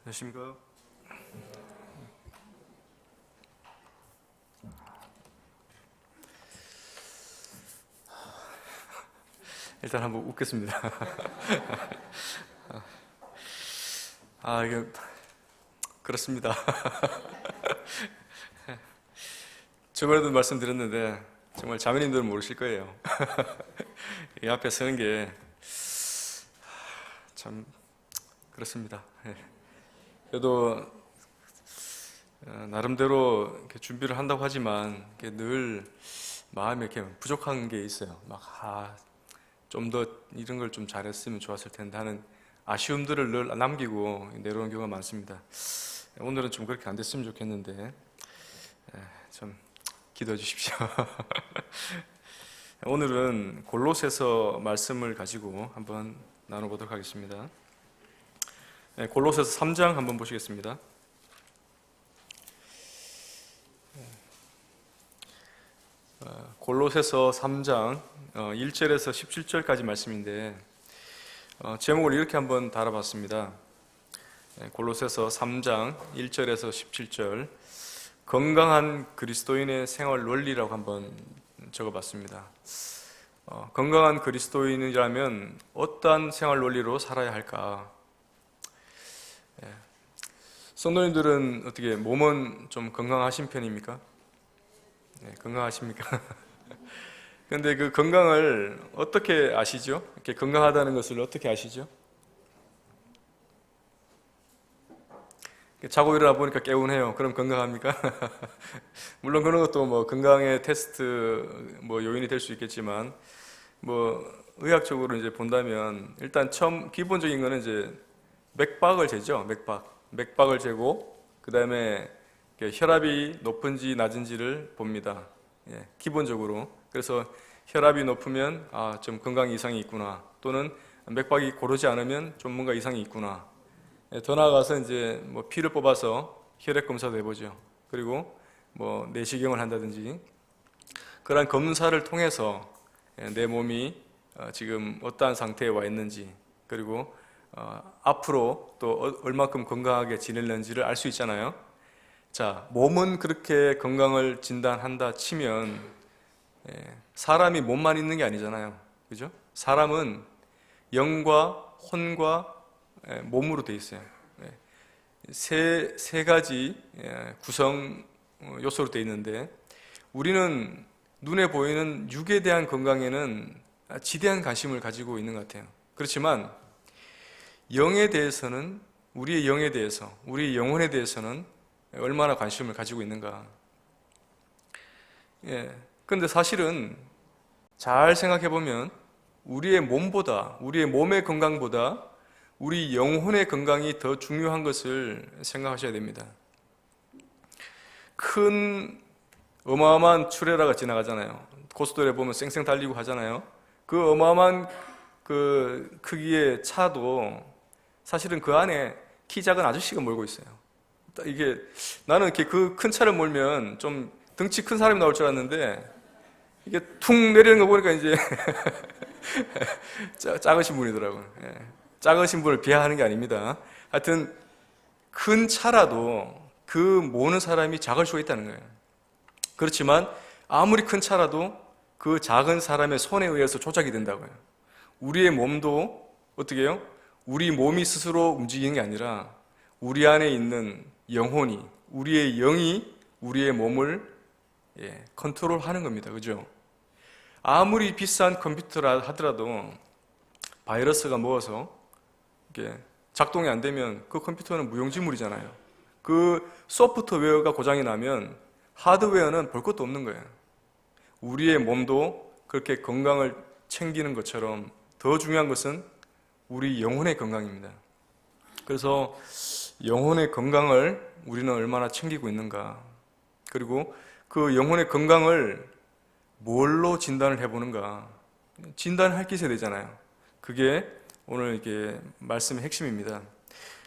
안녕하십니까. 일단 한번 웃겠습니다. 이게 그렇습니다. 저번에도 말씀드렸는데 정말 자매님들은 모르실 거예요. 이 앞에 서는 게 참 그렇습니다. 그래도 나름대로 이렇게 준비를 한다고 하지만 늘 마음에 이렇게 부족한 게 있어요. 좀 더 이런 걸 좀 잘했으면 좋았을 텐데 하는 아쉬움들을 늘 남기고 내려오는 경우가 많습니다. 오늘은 좀 그렇게 안 됐으면 좋겠는데 좀 기도해 주십시오. 오늘은 골로새서 말씀을 가지고 한번 나눠보도록 하겠습니다. 골로새서 3장 한번 보시겠습니다. 골로새서 3장 1절에서 17절까지 말씀인데 제목을 이렇게 한번 달아봤습니다. 골로새서 3장 1절에서 17절 건강한 그리스도인의 생활 원리라고 한번 적어봤습니다. 건강한 그리스도인이라면 어떠한 생활 원리로 살아야 할까? 성도님들은 어떻게 몸은 좀 건강하신 편입니까? 네, 건강하십니까? 근데 그 건강을 어떻게 아시죠? 이렇게 건강하다는 것을 어떻게 아시죠? 자고 일어나 보니까 개운해요. 그럼 건강합니까? 물론 그런 것도 뭐 건강의 테스트 요인이 될 수 있겠지만 의학적으로 이제 본다면 일단 처음 기본적인 거는 이제 맥박을 재죠. 맥박을 재고 그 다음에 혈압이 높은지 낮은지를 봅니다. 기본적으로. 그래서 혈압이 높으면 좀 건강 이상이 있구나. 또는 맥박이 고르지 않으면 좀 뭔가 이상이 있구나. 더 나아가서 이제 피를 뽑아서 혈액 검사도 해보죠. 그리고 내시경을 한다든지 그러한 검사를 통해서 내 몸이 지금 어떠한 상태에 와 있는지 그리고 앞으로 또 얼마큼 건강하게 지낼는지를 알 수 있잖아요. 자, 몸은 그렇게 건강을 진단한다 치면 사람이 몸만 있는 게 아니잖아요. 그죠? 사람은 영과 혼과 몸으로 돼 있어요. 세 가지 구성 요소로 돼 있는데 우리는 눈에 보이는 육에 대한 건강에는 지대한 관심을 가지고 있는 것 같아요. 그렇지만 영에 대해서는 우리의 영에 대해서 우리의 영혼에 대해서는 얼마나 관심을 가지고 있는가. 그런데 사실은 잘 생각해 보면 우리의 몸보다 우리의 몸의 건강보다 우리 영혼의 건강이 더 중요한 것을 생각하셔야 됩니다. 큰 어마어마한 트레일러가 지나가잖아요. 고속도로에 보면 쌩쌩 달리고 하잖아요. 그 어마어마한 그 크기의 차도 사실은 그 안에 키 작은 아저씨가 몰고 있어요. 이게 나는 이렇게 그 큰 차를 몰면 좀 덩치 큰 사람이 나올 줄 알았는데 이게 툭 내리는 거 보니까 이제 작으신 분이더라고요. 작으신 분을 비하하는 게 아닙니다. 하여튼 큰 차라도 그 모는 사람이 작을 수가 있다는 거예요. 그렇지만 아무리 큰 차라도 그 작은 사람의 손에 의해서 조작이 된다고요. 우리의 몸도 어떻게 해요? 우리 몸이 스스로 움직이는 게 아니라 우리 안에 있는 영혼이, 우리의 영이 우리의 몸을 컨트롤하는 겁니다. 그죠? 아무리 비싼 컴퓨터라 하더라도 바이러스가 먹어서 이게 작동이 안 되면 그 컴퓨터는 무용지물이잖아요. 그 소프트웨어가 고장이 나면 하드웨어는 볼 것도 없는 거예요. 우리의 몸도 그렇게 건강을 챙기는 것처럼 더 중요한 것은 우리 영혼의 건강입니다. 그래서 영혼의 건강을 우리는 얼마나 챙기고 있는가, 그리고 그 영혼의 건강을 뭘로 진단을 해보는가, 진단할 게 있어야 되잖아요. 그게 오늘 이게 말씀의 핵심입니다.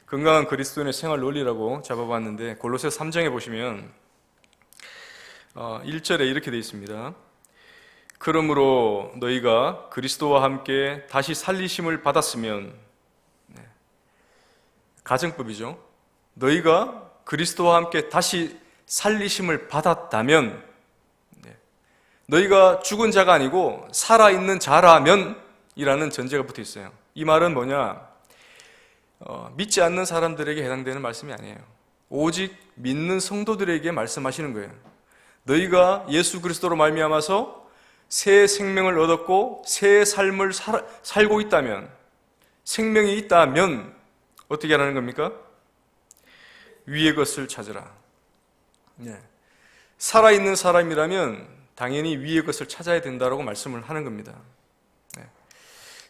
건강한 그리스도인의 생활 논리라고 잡아봤는데 골로새 3장에 보시면 1절에 이렇게 되어 있습니다. 그러므로 너희가 그리스도와 함께 다시 살리심을 받았으면, 가정법이죠. 너희가 그리스도와 함께 다시 살리심을 받았다면, 너희가 죽은 자가 아니고 살아있는 자라면 이라는 전제가 붙어 있어요. 이 말은 뭐냐? 믿지 않는 사람들에게 해당되는 말씀이 아니에요. 오직 믿는 성도들에게 말씀하시는 거예요. 너희가 예수 그리스도로 말미암아서 새 생명을 얻었고 새 삶을 살고 있다면, 생명이 있다면 어떻게 하라는 겁니까? 위의 것을 찾으라. 살아있는 사람이라면 당연히 위의 것을 찾아야 된다고 말씀을 하는 겁니다.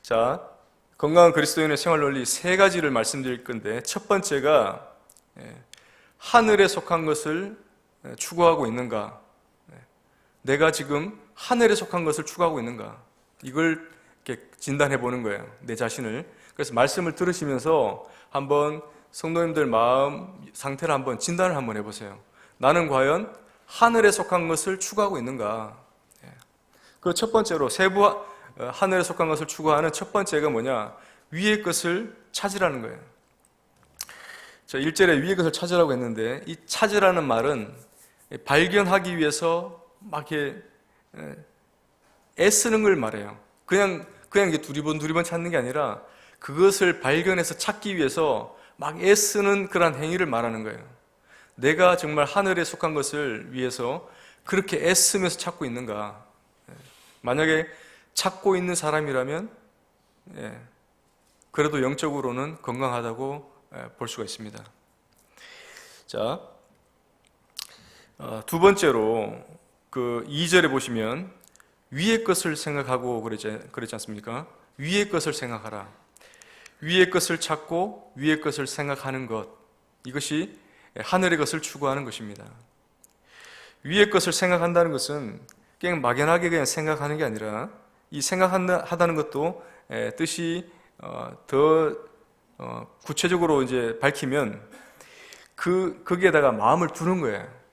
자, 건강한 그리스도인의 생활 논리 세 가지를 말씀드릴 건데, 첫 번째가 하늘에 속한 것을 추구하고 있는가? 내가 지금 하늘에 속한 것을 추구하고 있는가? 이걸 이렇게 진단해 보는 거예요, 내 자신을. 그래서 말씀을 들으시면서 한번 성도님들 마음 상태를 한번 진단을 한번 해보세요. 나는 과연 하늘에 속한 것을 추구하고 있는가? 그 첫 번째로 하늘에 속한 것을 추구하는 첫 번째가 뭐냐? 위의 것을 찾으라는 거예요. 자, 1절에 위의 것을 찾으라고 했는데, 이 찾으라는 말은 발견하기 위해서 막 이렇게 애쓰는 걸 말해요. 그냥 이게 두리번 찾는 게 아니라 그것을 발견해서 찾기 위해서 막 애쓰는 그런 행위를 말하는 거예요. 내가 정말 하늘에 속한 것을 위해서 그렇게 애쓰면서 찾고 있는가? 만약에 찾고 있는 사람이라면 그래도 영적으로는 건강하다고 볼 수가 있습니다. 자, 두 번째로 그 2절에 보시면 위의 것을 생각하고 그랬지 않습니까? 위의 것을 생각하라. 위의 것을 찾고 위의 것을 생각하는 것, 이것이 하늘의 것을 추구하는 것입니다. 위의 것을 생각한다는 것은 그냥 막연하게 그냥 생각하는 게 아니라, 이 생각한다는 것도 뜻이 더 구체적으로 이제 밝히면 거기에다가 마음을 두는 거예요.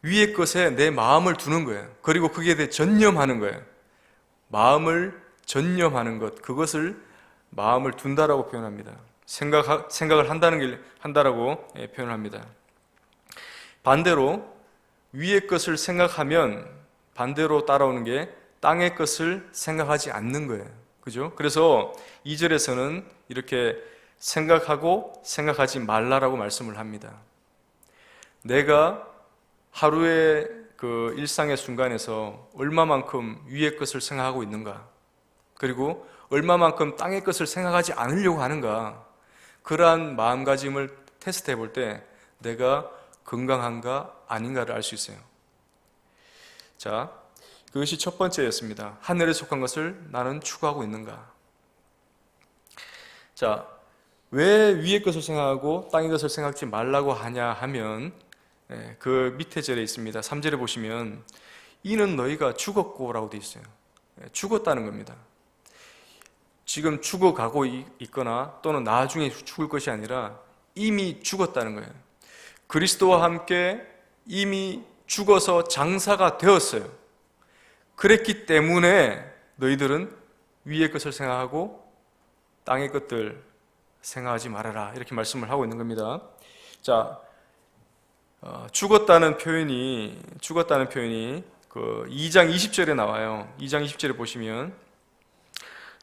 위의 것에 내 마음을 두는 거예요. 그리고 거기에 대해 전념하는 거예요. 마음을 전념하는 것, 그것을 마음을 둔다라고 표현합니다. 생각을 한다라고 표현합니다. 반대로 위의 것을 생각하면 반대로 따라오는 게 땅의 것을 생각하지 않는 거예요. 그죠? 그래서 2절에서는 이렇게 생각하고 생각하지 말라라고 말씀을 합니다. 내가 하루의 그 일상의 순간에서 얼마만큼 위의 것을 생각하고 있는가? 그리고 얼마만큼 땅의 것을 생각하지 않으려고 하는가? 그러한 마음가짐을 테스트해 볼 때 내가 건강한가 아닌가를 알 수 있어요. 자, 그것이 첫 번째였습니다. 하늘에 속한 것을 나는 추구하고 있는가? 자, 왜 위의 것을 생각하고 땅의 것을 생각하지 말라고 하냐 하면 그 밑에 절에 있습니다. 3절에 보시면 이는 너희가 죽었고 라고 되어 있어요. 죽었다는 겁니다. 지금 죽어가고 있거나 또는 나중에 죽을 것이 아니라 이미 죽었다는 거예요. 그리스도와 함께 이미 죽어서 장사가 되었어요. 그랬기 때문에 너희들은 위의 것을 생각하고 땅의 것들 생각하지 말아라, 이렇게 말씀을 하고 있는 겁니다. 자, 죽었다는 표현이 그 2장 20절에 나와요. 2장 20절에 보시면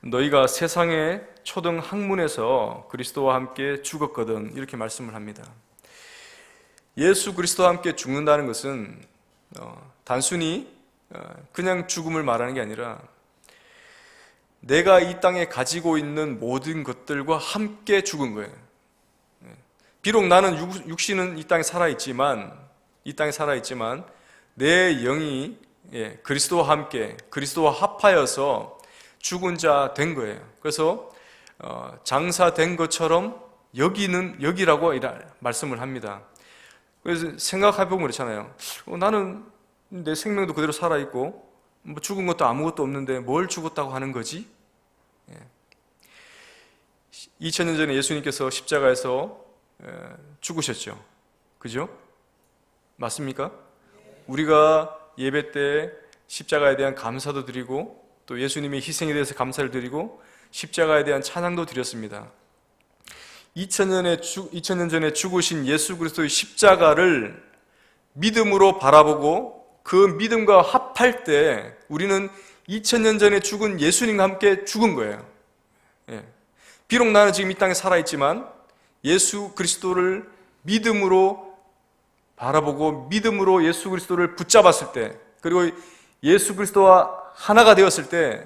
너희가 세상의 초등 학문에서 그리스도와 함께 죽었거든, 이렇게 말씀을 합니다. 예수 그리스도와 함께 죽는다는 것은 단순히 그냥 죽음을 말하는 게 아니라 내가 이 땅에 가지고 있는 모든 것들과 함께 죽은 거예요. 비록 나는 육신은 이 땅에 살아있지만 내 영이 그리스도와 함께, 그리스도와 합하여서 죽은 자 된 거예요. 그래서 장사된 것처럼 여기라고 말씀을 합니다. 그래서 생각해보면 그렇잖아요. 나는 내 생명도 그대로 살아있고 뭐 죽은 것도 아무것도 없는데 뭘 죽었다고 하는 거지? 2000년 전에 예수님께서 십자가에서 죽으셨죠. 그죠? 맞습니까? 우리가 예배 때 십자가에 대한 감사도 드리고 또 예수님의 희생에 대해서 감사를 드리고 십자가에 대한 찬양도 드렸습니다. 2000년 전에 죽으신 예수 그리스도의 십자가를 믿음으로 바라보고 그 믿음과 합할 때 우리는 2000년 전에 죽은 예수님과 함께 죽은 거예요. 예. 비록 나는 지금 이 땅에 살아있지만 예수 그리스도를 믿음으로 바라보고 믿음으로 예수 그리스도를 붙잡았을 때, 그리고 예수 그리스도와 하나가 되었을 때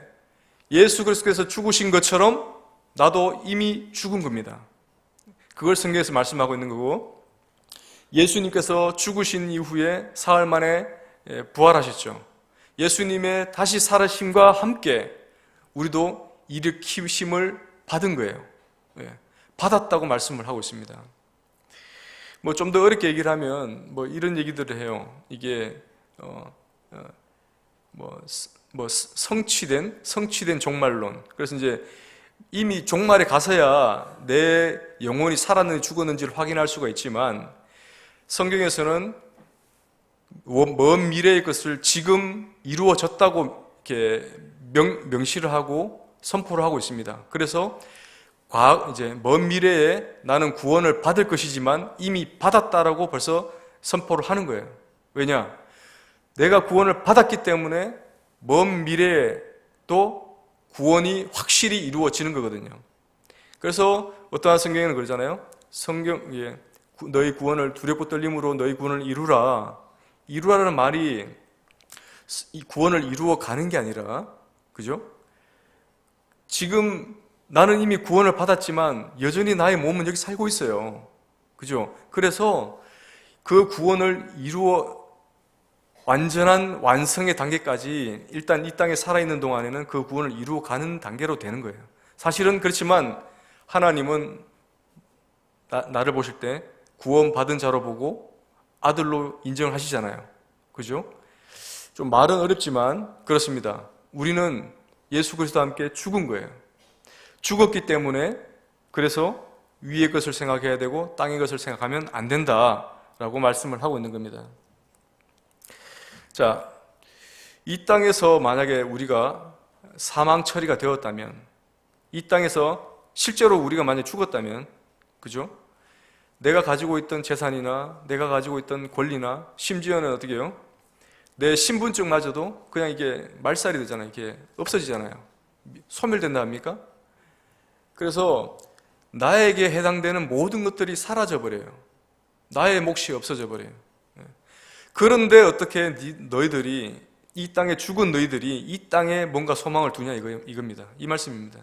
예수 그리스도께서 죽으신 것처럼 나도 이미 죽은 겁니다. 그걸 성경에서 말씀하고 있는 거고, 예수님께서 죽으신 이후에 사흘 만에 부활하셨죠. 예수님의 다시 살아심과 함께 우리도 일으키심을 받은 거예요. 받았다고 말씀을 하고 있습니다. 뭐 좀 더 어렵게 얘기를 하면 뭐 이런 얘기들을 해요. 이게 성취된 종말론. 그래서 이제 이미 종말에 가서야 내 영혼이 살았는지 죽었는지를 확인할 수가 있지만, 성경에서는 먼 미래의 것을 지금 이루어졌다고 이렇게 명시를 하고 선포를 하고 있습니다. 그래서 이제 먼 미래에 나는 구원을 받을 것이지만 이미 받았다라고 벌써 선포를 하는 거예요. 왜냐? 내가 구원을 받았기 때문에 먼 미래에 또 구원이 확실히 이루어지는 거거든요. 그래서 어떠한 성경에는 그러잖아요. 너희 구원을 두렵고 떨림으로 너희 구원을 이루라. 이루라는 말이 이 구원을 이루어 가는 게 아니라, 그죠? 지금 나는 이미 구원을 받았지만 여전히 나의 몸은 여기 살고 있어요. 그죠? 그래서 그 구원을 이루어 완전한 완성의 단계까지 일단 이 땅에 살아있는 동안에는 그 구원을 이루어 가는 단계로 되는 거예요. 사실은 그렇지만 하나님은 나를 보실 때 구원받은 자로 보고 아들로 인정을 하시잖아요. 그죠? 좀 말은 어렵지만 그렇습니다. 우리는 예수 그리스도와 함께 죽은 거예요. 죽었기 때문에 그래서 위의 것을 생각해야 되고 땅의 것을 생각하면 안 된다라고 말씀을 하고 있는 겁니다. 자, 이 땅에서 만약에 우리가 사망 처리가 되었다면, 이 땅에서 실제로 우리가 만약에 죽었다면, 그죠? 내가 가지고 있던 재산이나 내가 가지고 있던 권리나 심지어는 어떻게 해요? 내 신분증마저도 그냥 이게 말살이 되잖아요. 이게 없어지잖아요. 소멸된다 합니까? 그래서 나에게 해당되는 모든 것들이 사라져 버려요. 나의 몫이 없어져 버려요. 그런데 어떻게 너희들이, 이 땅에 죽은 너희들이 이 땅에 뭔가 소망을 두냐 이겁니다. 이 말씀입니다.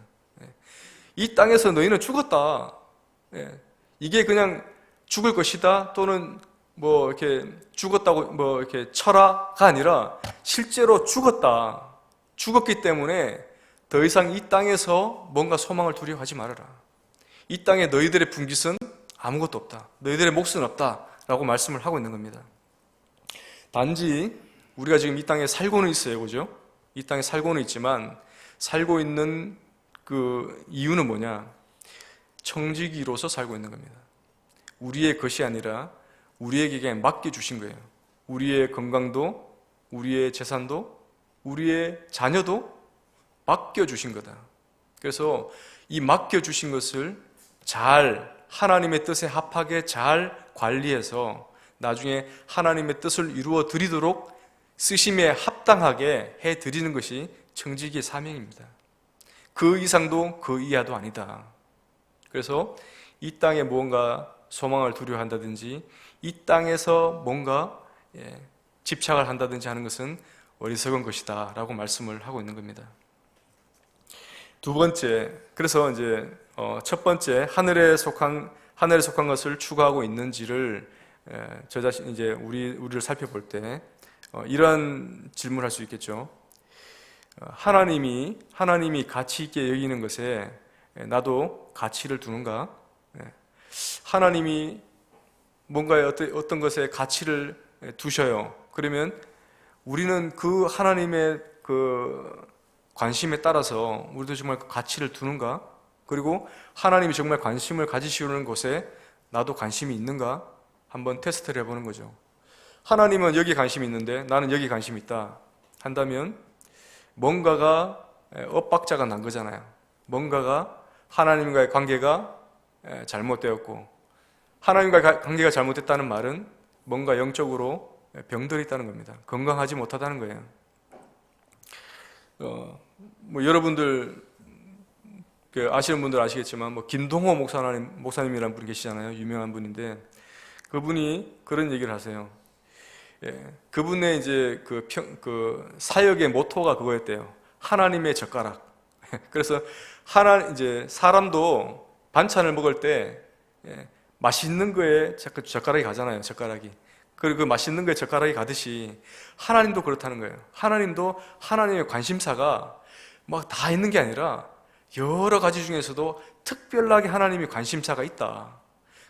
이 땅에서 너희는 죽었다. 이게 그냥 죽을 것이다 또는 뭐 이렇게 죽었다고 뭐 이렇게 철화가 아니라 실제로 죽었다. 죽었기 때문에 더 이상 이 땅에서 뭔가 소망을 두려 하지 말아라. 이 땅에 너희들의 분깃은 아무것도 없다. 너희들의 몫은 없다라고 말씀을 하고 있는 겁니다. 단지 우리가 지금 이 땅에 살고는 있어요. 그죠? 이 땅에 살고는 있지만 살고 있는 그 이유는 뭐냐? 청지기로서 살고 있는 겁니다. 우리의 것이 아니라 우리에게 그냥 맡겨주신 거예요. 우리의 건강도, 우리의 재산도, 우리의 자녀도 맡겨주신 거다. 그래서 이 맡겨주신 것을 잘 하나님의 뜻에 합하게 잘 관리해서 나중에 하나님의 뜻을 이루어 드리도록 쓰심에 합당하게 해드리는 것이 청지기의 사명입니다. 그 이상도 그 이하도 아니다. 그래서 이 땅에 무언가 소망을 두려워한다든지 이 땅에서 뭔가 집착을 한다든지 하는 것은 어리석은 것이다 라고 말씀을 하고 있는 겁니다. 두 번째, 그래서 이제 첫 번째 하늘에 속한 것을 추구하고 있는지를 저 자신 이제 우리를 살펴볼 때 이런 질문을 할 수 있겠죠. 하나님이 가치 있게 여기는 것에 나도 가치를 두는가? 하나님이 뭔가에 어떤 것에 가치를 두셔요. 그러면 우리는 그 하나님의 그 관심에 따라서 우리도 정말 그 가치를 두는가? 그리고 하나님이 정말 관심을 가지시는 곳에 나도 관심이 있는가? 한번 테스트를 해보는 거죠. 하나님은 여기 관심이 있는데 나는 여기 관심이 있다 한다면 뭔가가 엇박자가 난 거잖아요. 뭔가가 하나님과의 관계가 잘못되었고, 하나님과 관계가 잘못됐다는 말은 뭔가 영적으로 병들어 있다는 겁니다. 건강하지 못하다는 거예요. 여러분들 아시는 분들 아시겠지만 김동호 목사님이라는 분이 계시잖아요. 유명한 분인데 그분이 그런 얘기를 하세요. 그분의 이제 그 사역의 모토가 그거였대요. 하나님의 젓가락. 그래서 이제 사람도 반찬을 먹을 때 맛있는 거에 자꾸 젓가락이 가잖아요. 젓가락이. 그리고 그 맛있는 거에 젓가락이 가듯이 하나님도 그렇다는 거예요. 하나님도 하나님의 관심사가 막 다 있는 게 아니라 여러 가지 중에서도 특별하게 하나님의 관심사가 있다.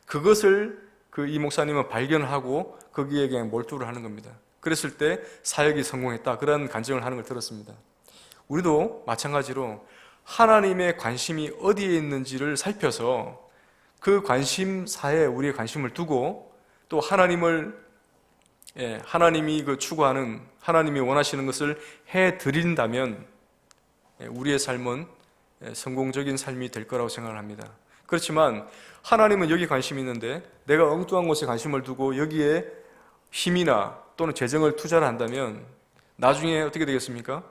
그것을 이 목사님은 발견하고 거기에 그냥 몰두를 하는 겁니다. 그랬을 때 사역이 성공했다. 그런 간증을 하는 걸 들었습니다. 우리도 마찬가지로 하나님의 관심이 어디에 있는지를 살펴서 그 관심사에 우리의 관심을 두고 또 하나님이 추구하는, 하나님이 원하시는 것을 해드린다면 우리의 삶은 성공적인 삶이 될 거라고 생각을 합니다. 그렇지만 하나님은 여기 관심이 있는데 내가 엉뚱한 곳에 관심을 두고 여기에 힘이나 또는 재정을 투자를 한다면 나중에 어떻게 되겠습니까?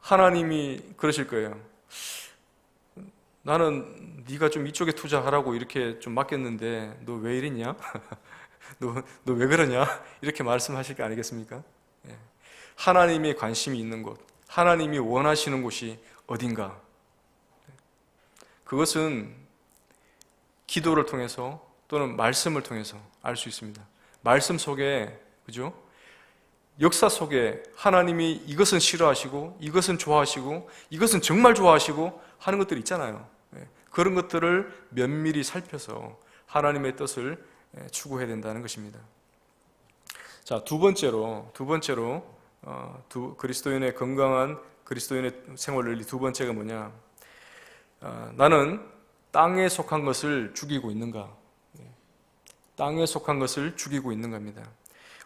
하나님이 그러실 거예요. 나는 네가 좀 이쪽에 투자하라고 이렇게 좀 맡겼는데 너 왜 이랬냐? 너 왜 그러냐? 이렇게 말씀하실 게 아니겠습니까? 하나님의 관심이 있는 곳, 하나님이 원하시는 곳이 어딘가. 그것은 기도를 통해서 또는 말씀을 통해서 알 수 있습니다. 말씀 속에, 그죠? 역사 속에 하나님이 이것은 싫어하시고 이것은 좋아하시고 이것은 정말 좋아하시고 하는 것들이 있잖아요. 그런 것들을 면밀히 살펴서 하나님의 뜻을 추구해야 된다는 것입니다. 자, 두 번째로 그리스도인의 건강한 그리스도인의 생활 두 번째가 뭐냐? 나는 땅에 속한 것을 죽이고 있는가? 땅에 속한 것을 죽이고 있는가입니다.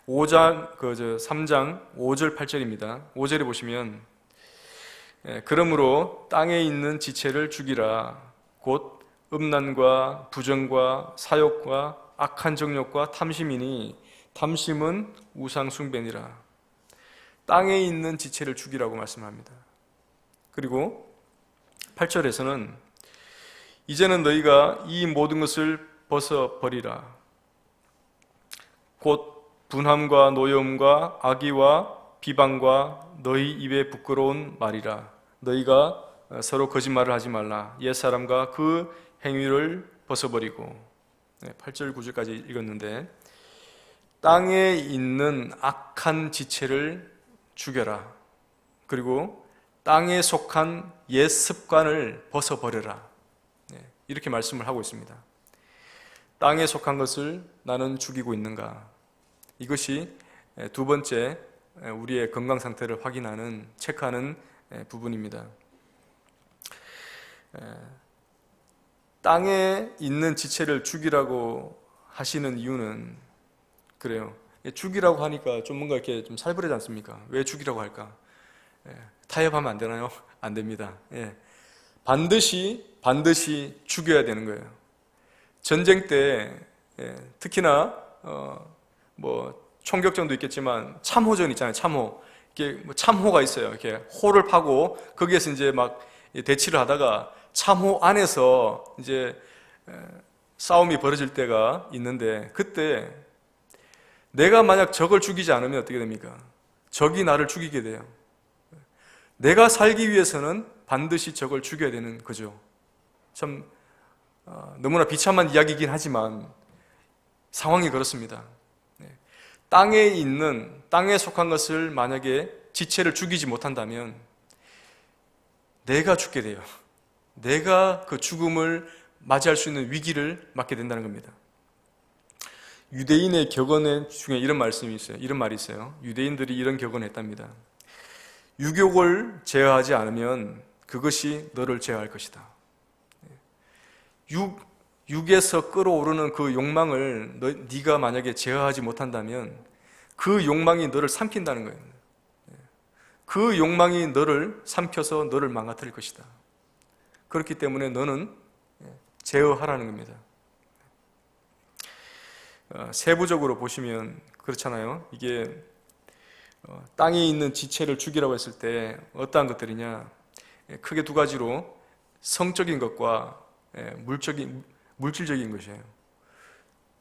3장 5절 8절입니다. 5절에 보시면 그러므로 땅에 있는 지체를 죽이라. 곧 음란과 부정과 사욕과 악한 정욕과 탐심이니 탐심은 우상 숭배니라. 땅에 있는 지체를 죽이라고 말씀합니다. 그리고 8절에서는 이제는 너희가 이 모든 것을 벗어버리라. 곧 분함과 노여움과 악의와 비방과 너희 입에 부끄러운 말이라. 너희가 서로 거짓말을 하지 말라. 옛사람과 그 행위를 벗어버리고. 8절 9절까지 읽었는데 땅에 있는 악한 지체를 죽여라. 그리고 땅에 속한 옛 습관을 벗어버려라. 이렇게 말씀을 하고 있습니다. 땅에 속한 것을 나는 죽이고 있는가? 이것이 두 번째 우리의 건강 상태를 확인하는, 체크하는 부분입니다. 땅에 있는 지체를 죽이라고 하시는 이유는 그래요. 죽이라고 하니까 좀 뭔가 이렇게 좀 살벌하지 않습니까? 왜 죽이라고 할까? 타협하면 안 되나요? 안 됩니다. 반드시 죽여야 되는 거예요. 전쟁 때 특히나 총격전도 있겠지만 참호전 있잖아요. 참호. 이게 참호가 있어요. 이렇게 호를 파고 거기에서 이제 막 대치를 하다가 참호 안에서 이제 싸움이 벌어질 때가 있는데 그때 내가 만약 적을 죽이지 않으면 어떻게 됩니까? 적이 나를 죽이게 돼요. 내가 살기 위해서는 반드시 적을 죽여야 되는 거죠. 참 너무나 비참한 이야기이긴 하지만 상황이 그렇습니다. 땅에 속한 것을 만약에 지체를 죽이지 못한다면 내가 죽게 돼요. 내가 그 죽음을 맞이할 수 있는 위기를 맞게 된다는 겁니다. 유대인의 격언 중에 이런 말씀이 있어요. 이런 말이 있어요. 유대인들이 이런 격언을 했답니다. 유욕을 제어하지 않으면 그것이 너를 제어할 것이다. 육에서 끌어오르는 그 욕망을 네가 만약에 제어하지 못한다면 그 욕망이 너를 삼킨다는 거예요. 그 욕망이 너를 삼켜서 너를 망가뜨릴 것이다. 그렇기 때문에 너는 제어하라는 겁니다. 세부적으로 보시면 그렇잖아요. 이게 땅에 있는 지체를 죽이라고 했을 때 어떠한 것들이냐, 크게 두 가지로 성적인 것과 물질적인 것이에요.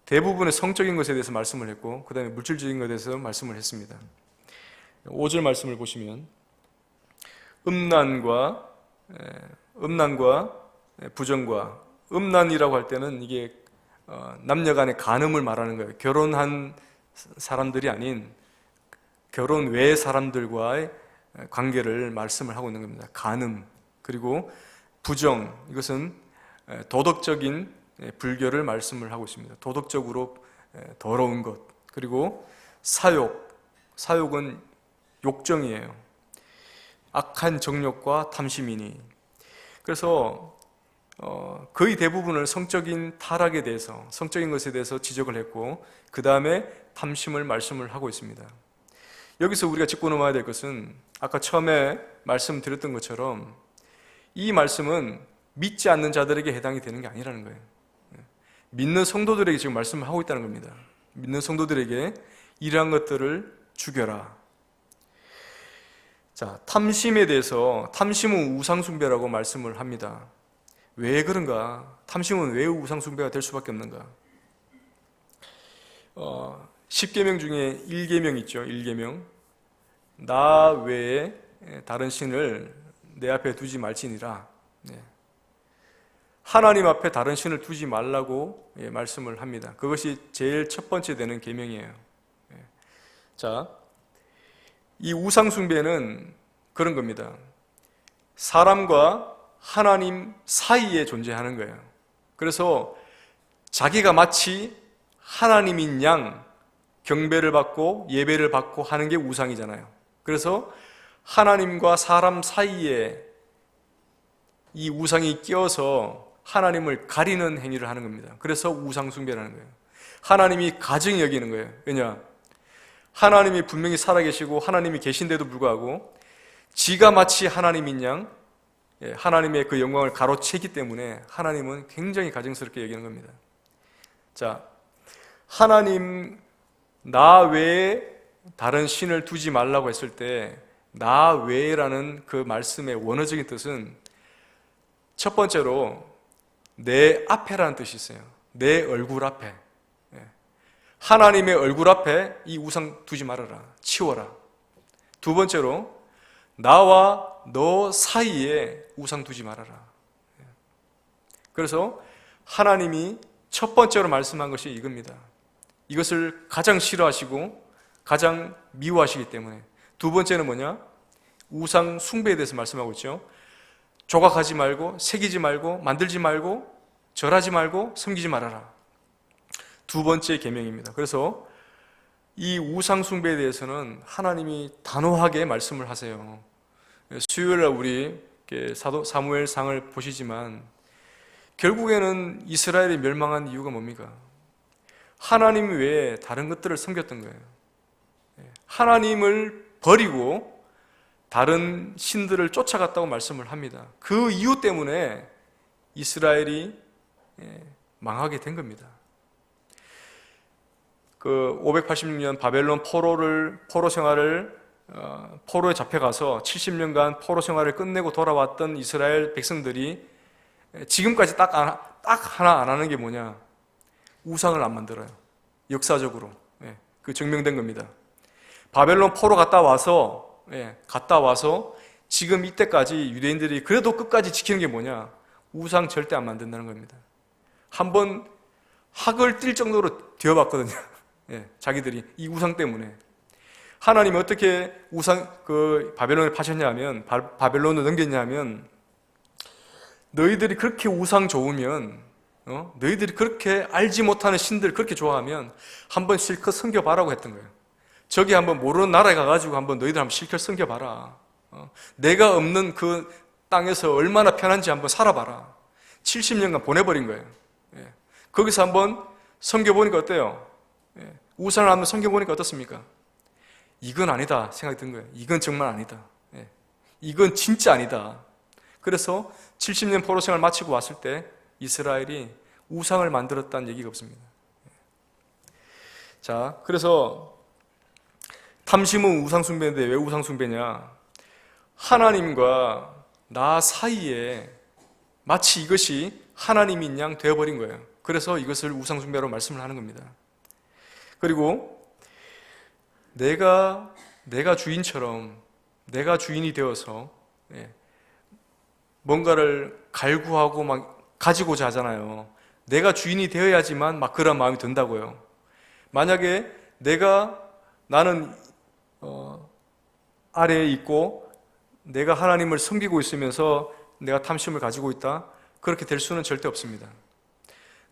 대부분의 성적인 것에 대해서 말씀을 했고 그 다음에 물질적인 것에 대해서 말씀을 했습니다. 5절 말씀을 보시면 음란과 부정과, 음란이라고 할 때는 이게 남녀 간의 간음을 말하는 거예요. 결혼한 사람들이 아닌 결혼 외 사람들과의 관계를 말씀을 하고 있는 겁니다. 간음. 그리고 부정, 이것은 도덕적인 불교를 말씀을 하고 있습니다. 도덕적으로 더러운 것. 그리고 사욕은 욕정이에요. 악한 정욕과 탐심이니. 그래서 거의 대부분을 성적인 타락에 대해서, 성적인 것에 대해서 지적을 했고 그 다음에 탐심을 말씀을 하고 있습니다. 여기서 우리가 짚고 넘어야 될 것은 아까 처음에 말씀드렸던 것처럼 이 말씀은 믿지 않는 자들에게 해당이 되는 게 아니라는 거예요. 믿는 성도들에게 지금 말씀을 하고 있다는 겁니다. 믿는 성도들에게 이러한 것들을 죽여라. 자, 탐심에 대해서, 탐심은 우상숭배라고 말씀을 합니다. 왜 그런가? 탐심은 왜 우상숭배가 될 수밖에 없는가? 10계명 중에 1계명 있죠. 1계명. 나 외에 다른 신을 내 앞에 두지 말지니라. 하나님 앞에 다른 신을 두지 말라고 말씀을 합니다. 그것이 제일 첫 번째 되는 계명이에요. 자, 이 우상숭배는 그런 겁니다. 사람과 하나님 사이에 존재하는 거예요. 그래서 자기가 마치 하나님인 양 경배를 받고 예배를 받고 하는 게 우상이잖아요. 그래서 하나님과 사람 사이에 이 우상이 끼어서 하나님을 가리는 행위를 하는 겁니다. 그래서 우상숭배라는 거예요. 하나님이 가증히 여기는 거예요. 왜냐? 하나님이 분명히 살아계시고 하나님이 계신데도 불구하고 지가 마치 하나님인 양 하나님의 그 영광을 가로채기 때문에 하나님은 굉장히 가증스럽게 여기는 겁니다. 자, 하나님 나 외에 다른 신을 두지 말라고 했을 때 나 외에라는 그 말씀의 원어적인 뜻은 첫 번째로 내 앞에라는 뜻이 있어요. 내 얼굴 앞에. 하나님의 얼굴 앞에 이 우상 두지 말아라. 치워라. 두 번째로 나와 너 사이에 우상 두지 말아라. 그래서 하나님이 첫 번째로 말씀한 것이 이겁니다. 이것을 가장 싫어하시고 가장 미워하시기 때문에. 두 번째는 뭐냐? 우상 숭배에 대해서 말씀하고 있죠. 조각하지 말고, 새기지 말고, 만들지 말고, 절하지 말고, 섬기지 말아라. 두 번째 계명입니다. 그래서 이 우상 숭배에 대해서는 하나님이 단호하게 말씀을 하세요. 수요일날 우리 사무엘상을 보시지만 결국에는 이스라엘이 멸망한 이유가 뭡니까? 하나님 외에 다른 것들을 섬겼던 거예요. 하나님을 버리고 다른 신들을 쫓아갔다고 말씀을 합니다. 그 이유 때문에 이스라엘이 망하게 된 겁니다. 그 586년 바벨론 포로 생활을 포로에 잡혀가서 70년간 포로 생활을 끝내고 돌아왔던 이스라엘 백성들이 지금까지 딱 하나 안 하는 게 뭐냐? 우상을 안 만들어요. 역사적으로. 그 증명된 겁니다. 바벨론 포로 갔다 와서 지금 이때까지 유대인들이 그래도 끝까지 지키는 게 뭐냐? 우상 절대 안 만든다는 겁니다. 한번 학을 띨 정도로 되어봤거든요. 자기들이 이 우상 때문에. 하나님이 어떻게 바벨론을 파셨냐 하면, 바벨론을 넘겼냐 하면, 너희들이 그렇게 우상 좋으면, 너희들이 그렇게 알지 못하는 신들 그렇게 좋아하면 한번 실컷 섬겨봐라고 했던 거예요. 저기 한번 모르는 나라에 가가지고 한번 너희들 한번 실컷 섬겨봐라. 내가 없는 그 땅에서 얼마나 편한지 한번 살아봐라. 70년간 보내버린 거예요. 거기서 한번 섬겨보니까 어때요? 우상을 한번 섬겨보니까 어떻습니까? 이건 아니다 생각이 든 거예요. 이건 정말 아니다. 이건 진짜 아니다. 그래서 70년 포로 생활 마치고 왔을 때 이스라엘이 우상을 만들었다는 얘기가 없습니다. 자, 그래서 탐심은 우상숭배인데 왜 우상숭배냐? 하나님과 나 사이에 마치 이것이 하나님인 양 되어버린 거예요. 그래서 이것을 우상숭배로 말씀을 하는 겁니다. 그리고 내가 주인처럼, 내가 주인이 되어서 뭔가를 갈구하고 막 가지고자 하잖아요. 내가 주인이 되어야지만 막 그런 마음이 든다고요. 만약에 나는 아래에 있고 내가 하나님을 섬기고 있으면서 내가 탐심을 가지고 있다, 그렇게 될 수는 절대 없습니다.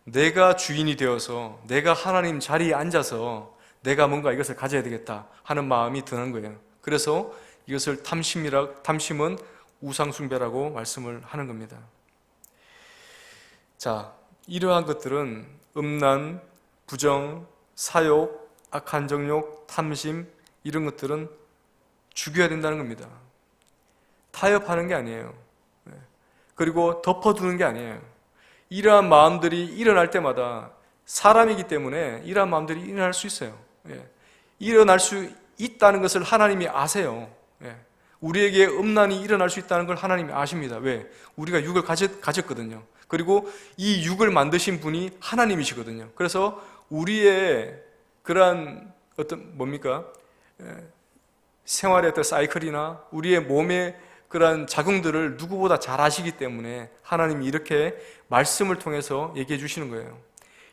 내가 주인이 되어서 내가 하나님 자리에 앉아서 내가 뭔가 이것을 가져야 되겠다 하는 마음이 드는 거예요. 그래서 이것을 탐심은 우상숭배라고 말씀을 하는 겁니다. 자, 이러한 것들은 음란, 부정, 사욕, 악한 정욕, 탐심, 이런 것들은 죽여야 된다는 겁니다. 타협하는 게 아니에요. 그리고 덮어두는 게 아니에요. 이러한 마음들이 일어날 때마다 사람이기 때문에 이러한 마음들이 일어날 수 있어요. 일어날 수 있다는 것을 하나님이 아세요. 우리에게 음란이 일어날 수 있다는 걸 하나님이 아십니다. 왜? 우리가 육을 가졌거든요. 그리고 이 육을 만드신 분이 하나님이시거든요. 그래서 우리의 그러한 생활의 어떤 사이클이나 우리의 몸의 그러한 작용들을 누구보다 잘 아시기 때문에 하나님이 이렇게 말씀을 통해서 얘기해 주시는 거예요.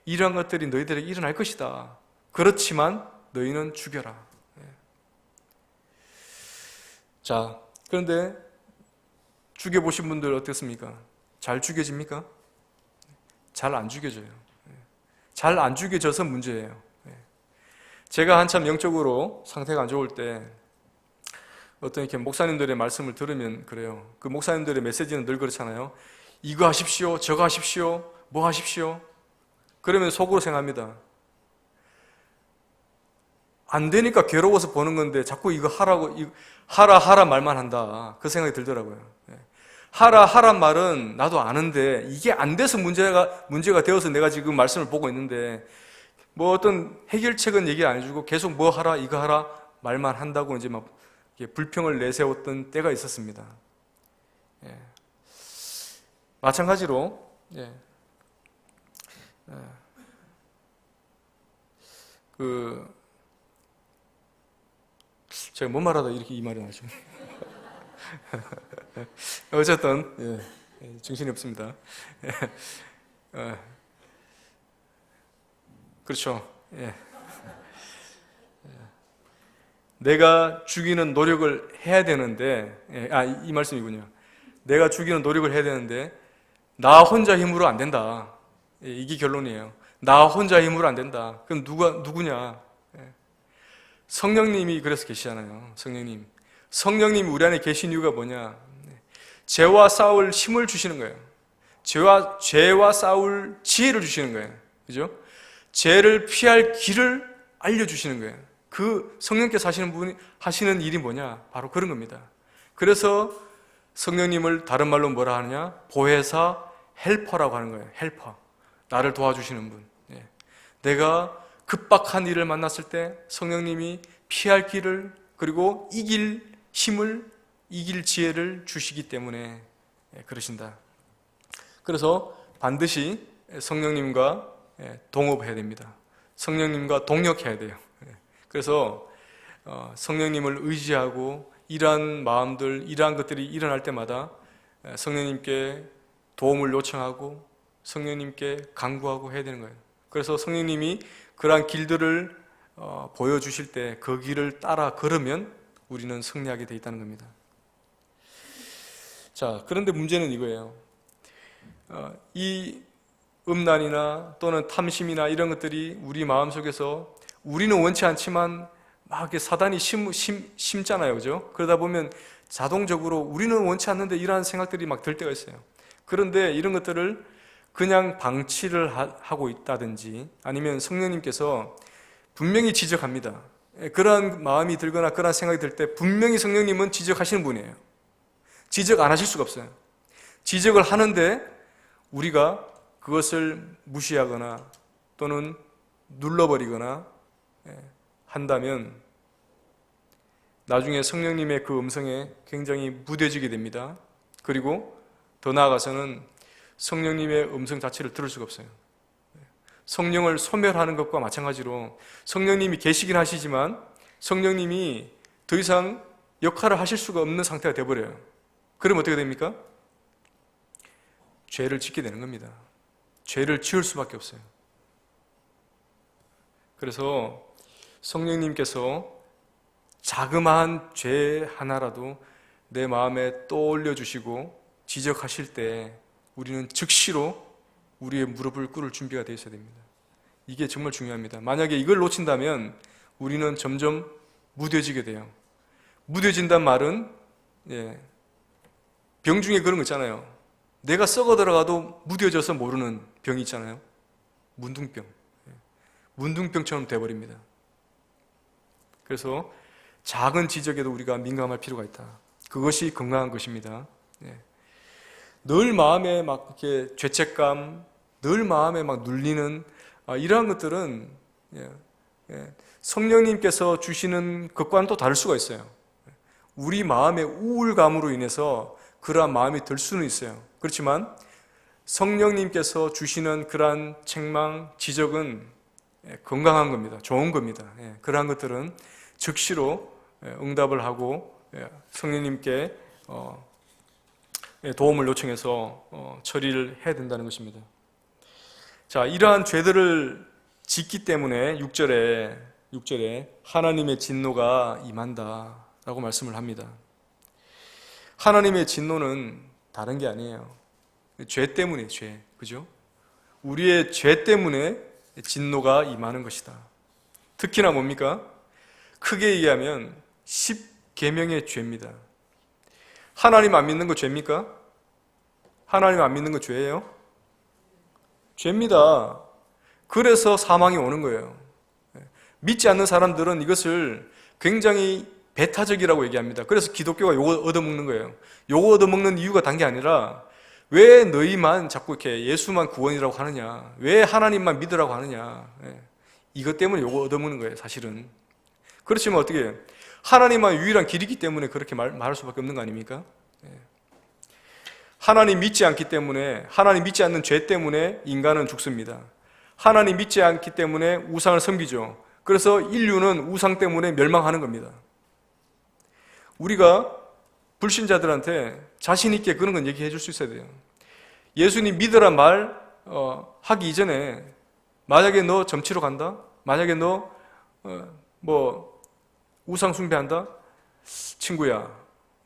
이러한 것들이 너희들에게 일어날 것이다. 그렇지만 너희는 죽여라. 자, 그런데 죽여보신 분들 어떻습니까? 잘 죽여집니까? 잘 안 죽여져요. 잘 안 죽여져서 문제예요. 제가 한참 영적으로 상태가 안 좋을 때 어떤 이렇게 목사님들의 말씀을 들으면 그래요. 그 목사님들의 메시지는 늘 그렇잖아요. 이거 하십시오, 저거 하십시오, 뭐 하십시오. 그러면 속으로 생각합니다. 안 되니까 괴로워서 보는 건데 자꾸 이거 하라고, 하라 말만 한다. 그 생각이 들더라고요. 하란 말은 나도 아는데 이게 안 돼서 문제가 되어서 내가 지금 말씀을 보고 있는데 뭐 어떤 해결책은 얘기 안 해주고 계속 뭐 하라, 이거 하라 말만 한다고 이제 막 불평을 내세웠던 때가 있었습니다. 마찬가지로 제가 뭔 말하다 이렇게 이 말이 나죠. 어쨌든 정신이 없습니다. 그렇죠. 내가 죽이는 노력을 해야 되는데, 이 말씀이군요. 내가 죽이는 노력을 해야 되는데 나 혼자 힘으로 안 된다. 이게 결론이에요. 나 혼자 힘으로 안 된다. 그럼 누구냐? 성령님이 그래서 계시잖아요. 성령님이 우리 안에 계신 이유가 뭐냐? 죄와 싸울 힘을 주시는 거예요. 죄와 싸울 지혜를 주시는 거예요. 그죠? 죄를 피할 길을 알려주시는 거예요. 그 성령께서 하시는 일이 뭐냐? 바로 그런 겁니다. 그래서 성령님을 다른 말로 뭐라 하느냐? 보혜사, 헬퍼라고 하는 거예요. 헬퍼. 나를 도와주시는 분. 내가 급박한 일을 만났을 때 성령님이 피할 길을, 그리고 이길 힘을, 이길 지혜를 주시기 때문에 그러신다. 그래서 반드시 성령님과 동업해야 됩니다. 성령님과 동역해야 돼요. 그래서 성령님을 의지하고 이러한 마음들, 이러한 것들이 일어날 때마다 성령님께 도움을 요청하고 성령님께 간구하고 해야 되는 거예요. 그래서 성령님이 그러한 길들을 보여주실 때 그 길을 따라 걸으면 우리는 승리하게 돼 있다는 겁니다. 자, 그런데 문제는 이거예요. 이 음란이나 또는 탐심이나 이런 것들이 우리 마음속에서 우리는 원치 않지만 막 이렇게 사단이 심잖아요. 그죠? 그러다 보면 자동적으로 우리는 원치 않는데 이러한 생각들이 막 들 때가 있어요. 그런데 이런 것들을 그냥 방치를 하고 있다든지 아니면 성령님께서 분명히 지적합니다. 그러한 마음이 들거나 그러한 생각이 들 때 분명히 성령님은 지적하시는 분이에요. 지적 안 하실 수가 없어요. 지적을 하는데 우리가 그것을 무시하거나 또는 눌러버리거나 한다면 나중에 성령님의 그 음성에 굉장히 무뎌지게 됩니다. 그리고 더 나아가서는 성령님의 음성 자체를 들을 수가 없어요. 성령을 소멸하는 것과 마찬가지로 성령님이 계시긴 하시지만 성령님이 더 이상 역할을 하실 수가 없는 상태가 되어버려요. 그럼 어떻게 됩니까? 죄를 짓게 되는 겁니다. 죄를 지을 수밖에 없어요. 그래서 성령님께서 자그마한 죄 하나라도 내 마음에 떠올려 주시고 지적하실 때 우리는 즉시로 우리의 무릎을 꿇을 준비가 되어 있어야 됩니다. 이게 정말 중요합니다. 만약에 이걸 놓친다면 우리는 점점 무뎌지게 돼요. 무뎌진단 말은 병 중에 그런 거 있잖아요. 내가 썩어 들어가도 무뎌져서 모르는 병이 있잖아요. 문둥병. 문둥병처럼 돼버립니다. 그래서 작은 지적에도 우리가 민감할 필요가 있다. 그것이 건강한 것입니다. 늘 마음에 막 이렇게 죄책감, 늘 마음에 막 눌리는 이러한 것들은 성령님께서 주시는 것과는 또 다를 수가 있어요. 우리 마음의 우울감으로 인해서 그러한 마음이 들 수는 있어요. 그렇지만 성령님께서 주시는 그러한 책망, 지적은 건강한 겁니다. 좋은 겁니다. 그러한 것들은 즉시로 응답을 하고 성령님께 도움을 요청해서 처리를 해야 된다는 것입니다. 자, 이러한 죄들을 짓기 때문에 6절에 하나님의 진노가 임한다 라고 말씀을 합니다. 하나님의 진노는 다른 게 아니에요. 죄 때문에 죄, 그죠? 우리의 죄 때문에 진노가 임하는 것이다. 특히나 뭡니까? 크게 얘기하면 10계명의 죄입니다. 하나님 안 믿는 거 죄입니까? 하나님 안 믿는 거 죄예요? 죄입니다. 그래서 사망이 오는 거예요. 믿지 않는 사람들은 이것을 굉장히 배타적이라고 얘기합니다. 그래서 기독교가 요거 얻어먹는 거예요. 요거 얻어먹는 이유가 단 게 아니라 왜 너희만 자꾸 이렇게 예수만 구원이라고 하느냐, 왜 하나님만 믿으라고 하느냐, 이것 때문에 요거 얻어먹는 거예요, 사실은. 그렇지만 어떻게 해요? 하나님만 유일한 길이기 때문에 그렇게 말할 수밖에 없는 거 아닙니까? 하나님 믿지 않기 때문에, 하나님 믿지 않는 죄 때문에 인간은 죽습니다. 하나님 믿지 않기 때문에 우상을 섬기죠. 그래서 인류는 우상 때문에 멸망하는 겁니다. 우리가 불신자들한테 자신 있게 그런 건 얘기해 줄 수 있어야 돼요. 예수님 믿으란 말 하기 이전에 만약에 너 점치러 간다? 만약에 너 우상 숭배한다? 친구야,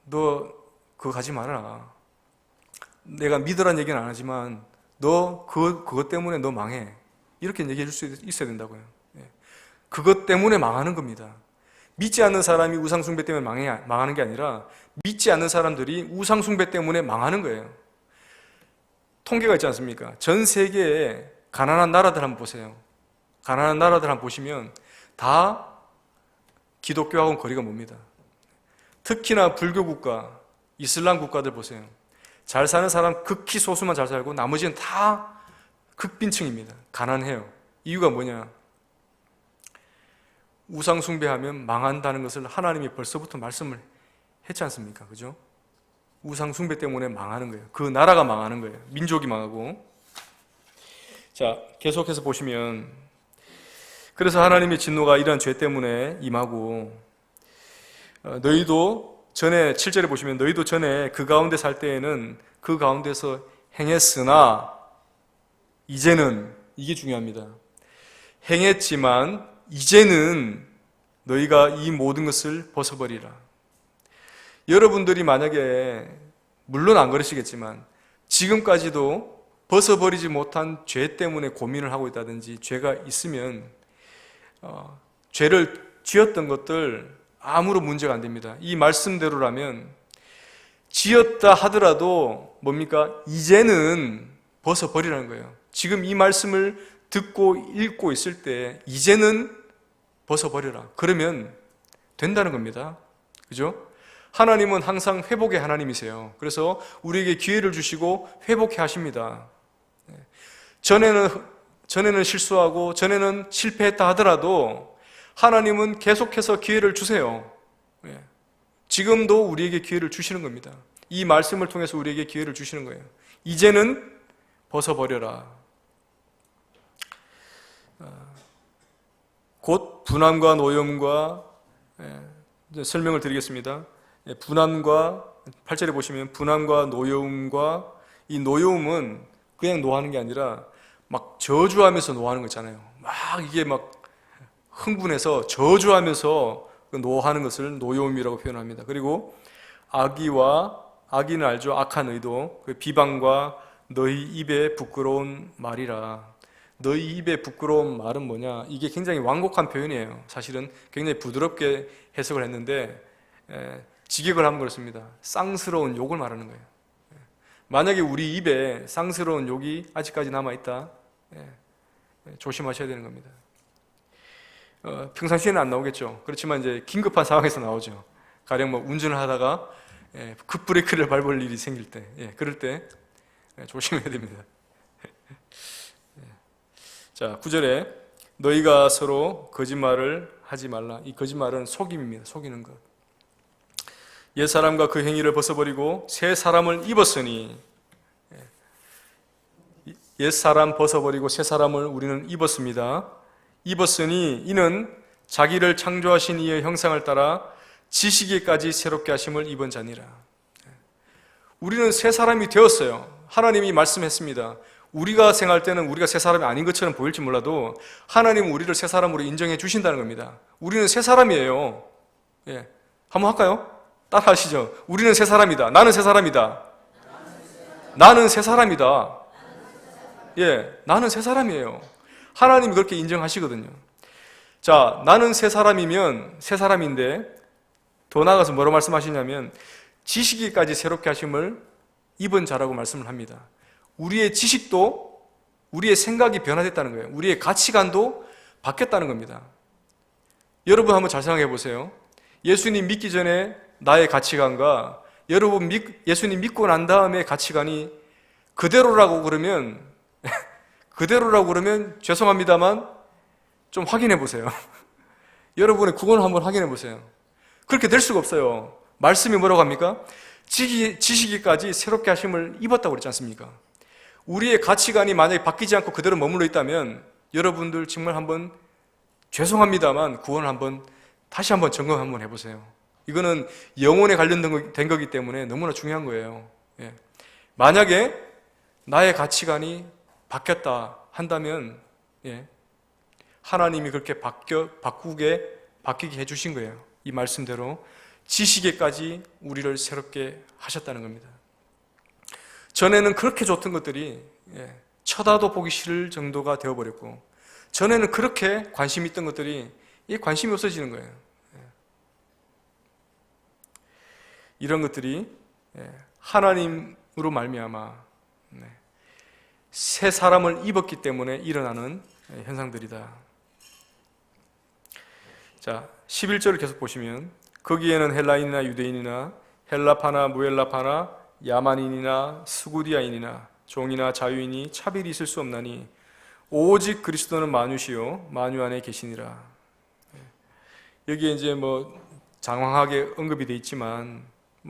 너 그거 가지 말아라. 내가 믿으란 얘기는 안 하지만 너 그것 때문에 너 망해. 이렇게 얘기해 줄 수 있어야 된다고요. 그것 때문에 망하는 겁니다. 믿지 않는 사람이 우상 숭배 때문에 망하는 게 아니라 믿지 않는 사람들이 우상 숭배 때문에 망하는 거예요. 통계가 있지 않습니까? 전 세계에 가난한 나라들 한번 보세요. 가난한 나라들 한번 보시면 다 기독교하고는 거리가 멉니다. 특히나 불교 국가, 이슬람 국가들 보세요. 잘 사는 사람 극히 소수만 잘 살고 나머지는 다 극빈층입니다. 가난해요. 이유가 뭐냐? 우상 숭배하면 망한다는 것을 하나님이 벌써부터 말씀을 했지 않습니까? 그죠? 우상 숭배 때문에 망하는 거예요. 그 나라가 망하는 거예요. 민족이 망하고. 자, 계속해서 보시면 그래서 하나님의 진노가 이러한 죄 때문에 임하고 너희도 전에 7절에 보시면 너희도 전에 그 가운데 살 때에는 그 가운데서 행했으나 이제는, 이게 중요합니다. 행했지만 이제는 너희가 이 모든 것을 벗어버리라. 여러분들이 만약에 물론 안 그러시겠지만 지금까지도 벗어버리지 못한 죄 때문에 고민을 하고 있다든지 죄가 있으면 죄를 지었던 것들 아무런 문제가 안 됩니다. 이 말씀대로라면 지었다 하더라도 뭡니까? 이제는 벗어버리라는 거예요. 지금 이 말씀을 듣고 읽고 있을 때 이제는 벗어버려라. 그러면 된다는 겁니다. 그죠? 하나님은 항상 회복의 하나님이세요. 그래서 우리에게 기회를 주시고 회복해 하십니다. 전에는 실수하고 전에는 실패했다 하더라도 하나님은 계속해서 기회를 주세요. 예. 지금도 우리에게 기회를 주시는 겁니다. 이 말씀을 통해서 우리에게 기회를 주시는 거예요. 이제는 벗어버려라. 곧 분함과 노여움과, 설명을 드리겠습니다. 분함과, 8절에 보시면 분함과 노여움과, 이 노여움은 그냥 노하는 게 아니라 막 저주하면서 노하는 거 있잖아요. 막 이게 막 흥분해서 저주하면서 노하는 것을 노여움이라고 표현합니다. 그리고 악의는 알죠? 악한 의도, 비방과 너희 입에 부끄러운 말이라. 너희 입에 부끄러운 말은 뭐냐? 이게 굉장히 완곡한 표현이에요. 사실은 굉장히 부드럽게 해석을 했는데 직역을 하면 그렇습니다. 쌍스러운 욕을 말하는 거예요. 만약에 우리 입에 쌍스러운 욕이 아직까지 남아있다, 조심하셔야 되는 겁니다. 평상시에는 안 나오겠죠. 그렇지만 이제 긴급한 상황에서 나오죠. 가령 뭐 운전을 하다가 급브레이크를 밟을 일이 생길 때, 그럴 때 조심해야 됩니다. 자, 9절에 너희가 서로 거짓말을 하지 말라. 이 거짓말은 속임입니다. 속이는 것. 옛사람과 그 행위를 벗어버리고 새 사람을 입었으니, 옛사람 벗어버리고 새 사람을 우리는 입었습니다. 입었으니 이는 자기를 창조하신 이의 형상을 따라 지식에까지 새롭게 하심을 입은 자니라. 우리는 새 사람이 되었어요. 하나님이 말씀했습니다. 우리가 생각할 때는 우리가 새 사람이 아닌 것처럼 보일지 몰라도 하나님은 우리를 새 사람으로 인정해 주신다는 겁니다. 우리는 새 사람이에요. 한번 할까요? 따라 하시죠. 우리는 새 사람이다. 나는 새 사람이다. 나는 새 사람이다. 나는 새 사람이에요. 하나님이 그렇게 인정하시거든요. 자, 나는 새 사람이면 새 사람인데 더 나아가서 뭐라고 말씀하시냐면 지식이까지 새롭게 하심을 입은 자라고 말씀을 합니다. 우리의 지식도, 우리의 생각이 변화됐다는 거예요. 우리의 가치관도 바뀌었다는 겁니다. 여러분 한번 잘 생각해 보세요. 예수님 믿기 전에 나의 가치관과 여러분 예수님 믿고 난 다음에 가치관이 그대로라고 그러면 죄송합니다만 좀 확인해 보세요. 여러분의 구원을 한번 확인해 보세요. 그렇게 될 수가 없어요. 말씀이 뭐라고 합니까? 지식이까지 새롭게 하심을 입었다고 그랬지 않습니까? 우리의 가치관이 만약에 바뀌지 않고 그대로 머물러 있다면 여러분들 정말 한번 죄송합니다만 구원을 다시 한번 점검 한번 해보세요. 이거는 영혼에 관련된 거기 때문에 너무나 중요한 거예요. 만약에 나의 가치관이 바뀌었다 한다면 하나님이 그렇게 바뀌게 해주신 거예요. 이 말씀대로 지식에까지 우리를 새롭게 하셨다는 겁니다. 전에는 그렇게 좋던 것들이 쳐다도 보기 싫을 정도가 되어버렸고, 전에는 그렇게 관심이 있던 것들이 관심이 없어지는 거예요. 이런 것들이 하나님으로 말미암아 새 사람을 입었기 때문에 일어나는 현상들이다. 자, 11절을 계속 보시면 거기에는 헬라인이나 유대인이나 헬라파나 무헬라파나 야만인이나 스구디아인이나 종이나 자유인이 차별이 있을 수 없나니 오직 그리스도는 만유시요 만유 안에 계시니라. 여기에 이제 장황하게 언급이 되어 있지만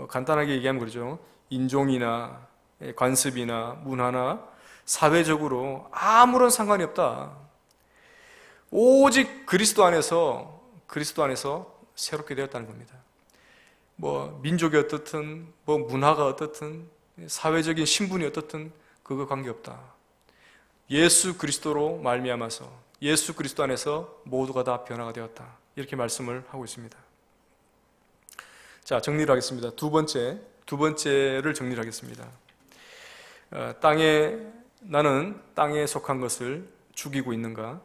간단하게 얘기하면 그러죠. 인종이나 관습이나 문화나 사회적으로 아무런 상관이 없다. 오직 그리스도 안에서 새롭게 되었다는 겁니다. 민족이 어떻든 문화가 어떻든 사회적인 신분이 어떻든 그거 관계없다. 예수 그리스도로 말미암아서 예수 그리스도 안에서 모두가 다 변화가 되었다. 이렇게 말씀을 하고 있습니다. 자, 정리를 하겠습니다. 두 번째를 정리를 하겠습니다. 나는 땅에 속한 것을 죽이고 있는가?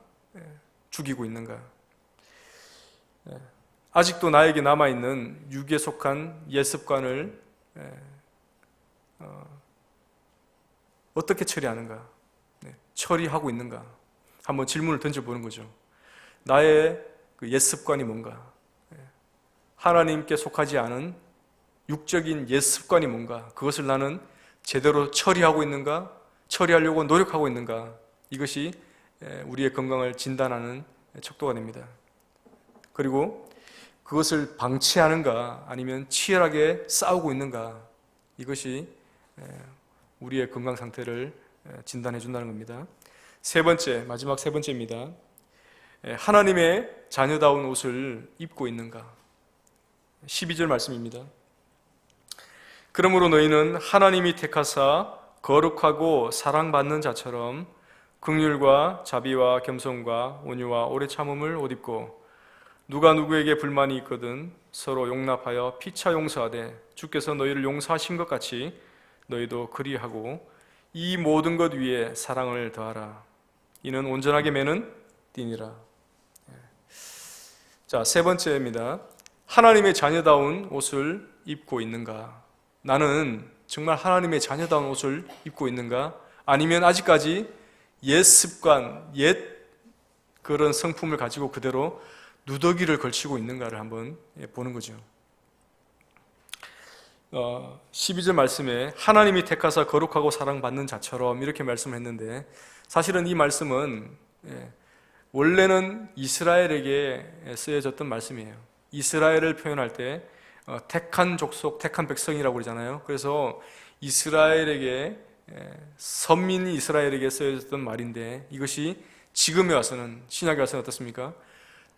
아직도 나에게 남아있는 육에 속한 옛 습관을 어떻게 처리하는가? 처리하고 있는가? 한번 질문을 던져보는 거죠. 나의 그 옛 습관이 뭔가? 하나님께 속하지 않은 육적인 옛 습관이 뭔가? 그것을 나는 제대로 처리하고 있는가? 처리하려고 노력하고 있는가? 이것이 우리의 건강을 진단하는 척도가 됩니다. 그리고 그것을 방치하는가 아니면 치열하게 싸우고 있는가, 이것이 우리의 건강 상태를 진단해 준다는 겁니다. 세 번째, 마지막 세 번째입니다. 하나님의 자녀다운 옷을 입고 있는가. 12절 말씀입니다. 그러므로 너희는 하나님이 택하사 거룩하고 사랑받는 자처럼 긍휼과 자비와 겸손과 온유와 오래 참음을 옷 입고, 누가 누구에게 불만이 있거든 서로 용납하여 피차 용서하되 주께서 너희를 용서하신 것 같이 너희도 그리하고 이 모든 것 위에 사랑을 더하라. 이는 온전하게 매는 띠니라. 자, 세 번째입니다. 하나님의 자녀다운 옷을 입고 있는가? 나는 정말 하나님의 자녀다운 옷을 입고 있는가? 아니면 아직까지 옛 습관, 옛 그런 성품을 가지고 그대로 누더기를 걸치고 있는가를 한번 보는 거죠. 12절 말씀에 하나님이 택하사 거룩하고 사랑받는 자처럼 이렇게 말씀을 했는데, 사실은 이 말씀은 원래는 이스라엘에게 쓰여졌던 말씀이에요. 이스라엘을 표현할 때 택한 족속, 택한 백성이라고 그러잖아요. 그래서 이스라엘에게, 선민 이스라엘에게 쓰여졌던 말인데, 이것이 지금에 와서는, 신약에 와서는 어떻습니까?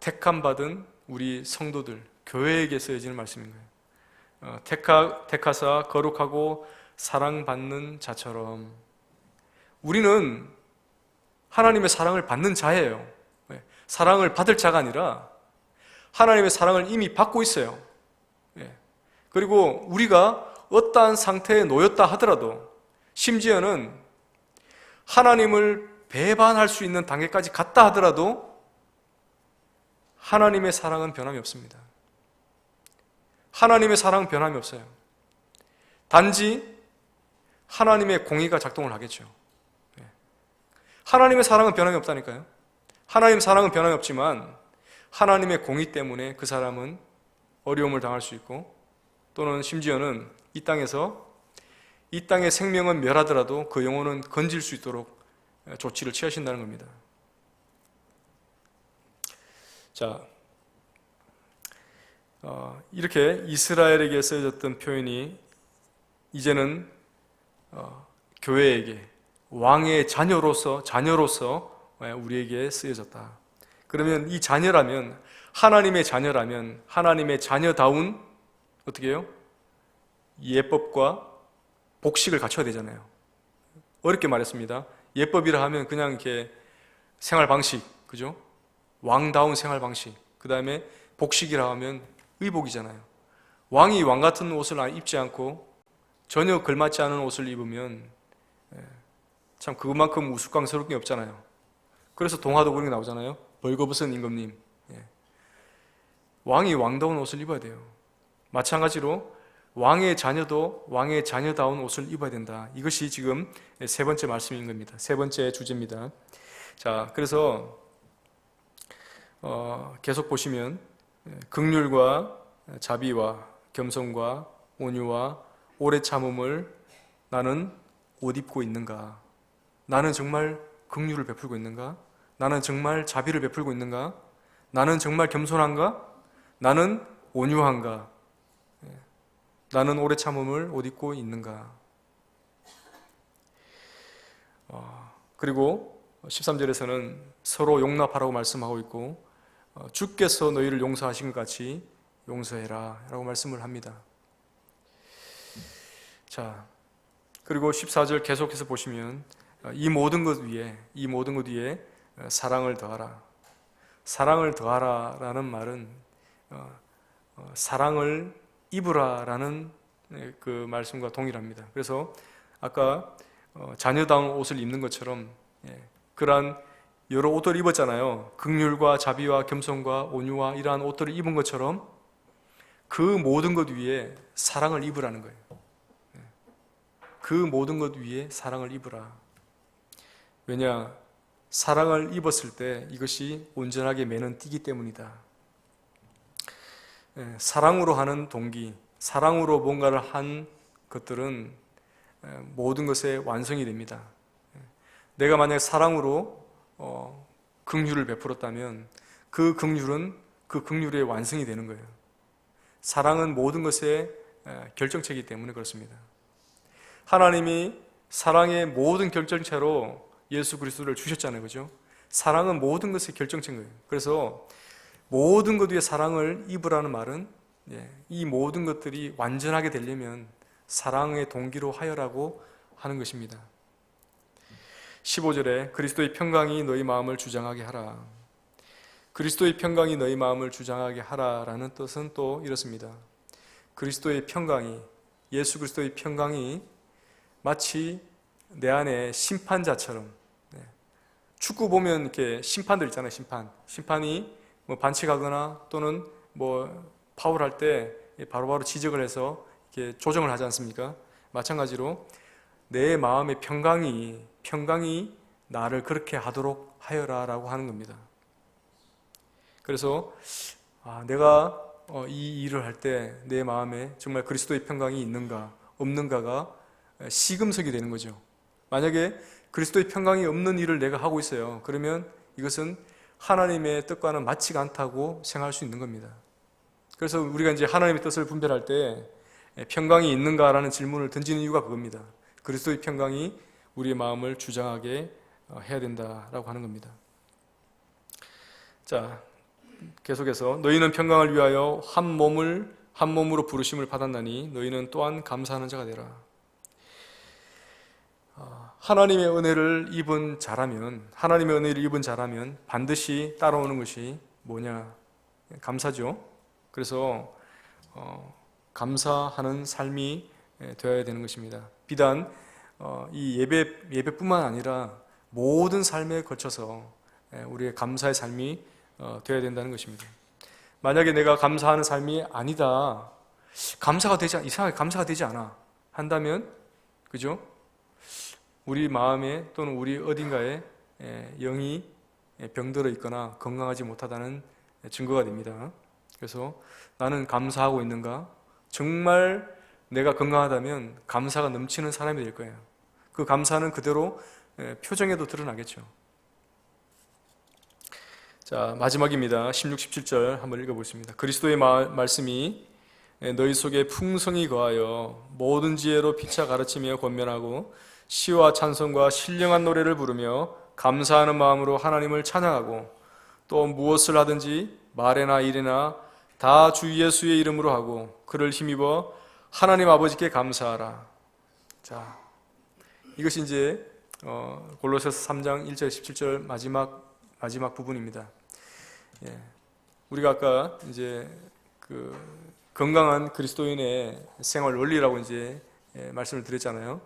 택함 받은 우리 성도들, 교회에게 쓰여지는 말씀인 거예요. 택하사 거룩하고 사랑받는 자처럼, 우리는 하나님의 사랑을 받는 자예요. 사랑을 받을 자가 아니라 하나님의 사랑을 이미 받고 있어요. 그리고 우리가 어떠한 상태에 놓였다 하더라도, 심지어는 하나님을 배반할 수 있는 단계까지 갔다 하더라도 하나님의 사랑은 변함이 없습니다. 하나님의 사랑은 변함이 없어요. 단지 하나님의 공의가 작동을 하겠죠. 하나님의 사랑은 변함이 없다니까요. 하나님의 사랑은 변함이 없지만 하나님의 공의 때문에 그 사람은 어려움을 당할 수 있고, 또는 심지어는 이 땅의 생명은 멸하더라도 그 영혼은 건질 수 있도록 조치를 취하신다는 겁니다. 자, 이렇게 이스라엘에게 쓰여졌던 표현이 이제는 교회에게, 왕의 자녀로서 우리에게 쓰여졌다. 그러면 이 자녀라면, 하나님의 자녀라면 하나님의 자녀다운 어떻게 해요? 예법과 복식을 갖춰야 되잖아요. 어렵게 말했습니다. 예법이라 하면 그냥 이렇게 생활 방식, 그죠? 왕다운 생활 방식. 그 다음에 복식이라 하면 의복이잖아요. 왕이 왕 같은 옷을 입지 않고 전혀 걸맞지 않은 옷을 입으면 참 그만큼 우스꽝스러운 게 없잖아요. 그래서 동화도 그런 게 나오잖아요. 벌거벗은 임금님. 왕이 왕다운 옷을 입어야 돼요. 마찬가지로 왕의 자녀도 왕의 자녀다운 옷을 입어야 된다. 이것이 지금 세 번째 말씀인 겁니다. 세 번째 주제입니다. 자, 그래서 계속 보시면 긍휼과 자비와 겸손과 온유와 오래 참음을 나는 옷 입고 있는가? 나는 정말 긍휼을 베풀고 있는가? 나는 정말 자비를 베풀고 있는가? 나는 정말 겸손한가? 나는 온유한가? 나는 오래 참음을 옷 입고 있는가? 그리고 13절에서는 서로 용납하라고 말씀하고 있고, 주께서 너희를 용서하신 것 같이 용서해라 라고 말씀을 합니다. 자, 그리고 14절 계속해서 보시면 이 모든 것 위에 사랑을 더하라. 사랑을 더하라 라는 말은 사랑을 입으라라는 그 말씀과 동일합니다. 그래서 아까 자녀다운 옷을 입는 것처럼 그러한 여러 옷들을 입었잖아요. 긍휼과 자비와 겸손과 온유와 이러한 옷들을 입은 것처럼 그 모든 것 위에 사랑을 입으라는 거예요. 그 모든 것 위에 사랑을 입으라. 왜냐? 사랑을 입었을 때 이것이 온전하게 매는 띠기 때문이다. 사랑으로 하는 동기, 사랑으로 뭔가를 한 것들은 모든 것의 완성이 됩니다. 내가 만약 사랑으로 긍휼을 베풀었다면 그 긍휼의 완성이 되는 거예요. 사랑은 모든 것의 결정체이기 때문에 그렇습니다. 하나님이 사랑의 모든 결정체로 예수 그리스도를 주셨잖아요. 그죠? 사랑은 모든 것의 결정체인 거예요. 그래서 모든 것 위에 사랑을 입으라는 말은 이 모든 것들이 완전하게 되려면 사랑의 동기로 하여라고 하는 것입니다. 15절에 그리스도의 평강이 너희 마음을 주장하게 하라. 그리스도의 평강이 너희 마음을 주장하게 하라라는 뜻은 또 이렇습니다. 그리스도의 평강이, 예수 그리스도의 평강이 마치 내 안에 심판자처럼, 축구 보면 이렇게 심판들 있잖아요. 심판이 뭐 반칙하거나 또는 뭐 파울할 때 바로바로 지적을 해서 이렇게 조정을 하지 않습니까? 마찬가지로 내 마음의 평강이 나를 그렇게 하도록 하여라라고 하는 겁니다. 그래서 내가 이 일을 할 때 내 마음에 정말 그리스도의 평강이 있는가 없는가가 시금석이 되는 거죠. 만약에 그리스도의 평강이 없는 일을 내가 하고 있어요. 그러면 이것은 하나님의 뜻과는 맞지가 않다고 생각할 수 있는 겁니다. 그래서 우리가 이제 하나님의 뜻을 분별할 때 평강이 있는가라는 질문을 던지는 이유가 그겁니다. 그리스도의 평강이 우리의 마음을 주장하게 해야 된다라고 하는 겁니다. 자, 계속해서 너희는 평강을 위하여 한 몸으로 부르심을 받았나니 너희는 또한 감사하는 자가 되라. 하나님의 은혜를 입은 자라면 반드시 따라오는 것이 뭐냐? 감사죠. 그래서 감사하는 삶이 되어야 되는 것입니다. 비단 이 예배뿐만 아니라 모든 삶에 걸쳐서 우리의 감사의 삶이 되어야 된다는 것입니다. 만약에 내가 감사하는 삶이 아니다, 이상하게 감사가 되지 않아 한다면, 그죠? 우리 마음에 또는 우리 어딘가에 영이 병들어 있거나 건강하지 못하다는 증거가 됩니다. 그래서 나는 감사하고 있는가? 정말 내가 건강하다면 감사가 넘치는 사람이 될 거예요. 그 감사는 그대로 표정에도 드러나겠죠. 자, 마지막입니다. 16, 17절 한번 읽어보겠습니다. 그리스도의 말씀이 너희 속에 풍성히 거하여 모든 지혜로 피차 가르치며 권면하고 시와 찬송과 신령한 노래를 부르며 감사하는 마음으로 하나님을 찬양하고 또 무엇을 하든지 말에나 일에나 다 주 예수의 이름으로 하고 그를 힘입어 하나님 아버지께 감사하라. 자, 이것이 이제 골로새서 3장 1절 17절 마지막 부분입니다. 우리가 아까 이제 그 건강한 그리스도인의 생활 원리라고 이제 말씀을 드렸잖아요.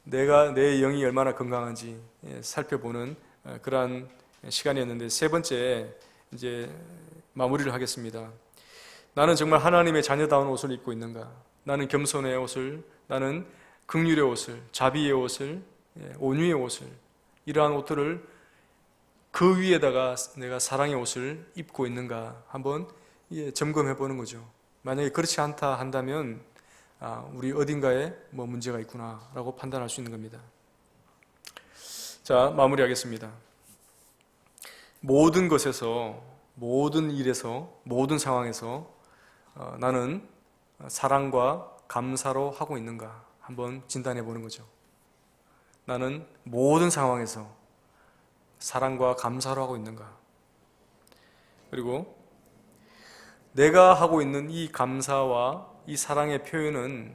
내가 내 영이 얼마나 건강한지 살펴보는 그러한 시간이었는데, 세 번째 이제 마무리를 하겠습니다. 나는 정말 하나님의 자녀다운 옷을 입고 있는가? 나는 겸손의 옷을, 나는 긍휼의 옷을, 자비의 옷을, 온유의 옷을, 이러한 옷들을 그 위에다가 내가 사랑의 옷을 입고 있는가 한번 점검해 보는 거죠. 만약에 그렇지 않다 한다면 우리 어딘가에 뭐 문제가 있구나라고 판단할 수 있는 겁니다. 자, 마무리하겠습니다. 모든 것에서, 모든 일에서, 모든 상황에서 나는 사랑과 감사로 하고 있는가 한번 진단해 보는 거죠. 나는 모든 상황에서 사랑과 감사로 하고 있는가? 그리고 내가 하고 있는 이 감사와 이 사랑의 표현은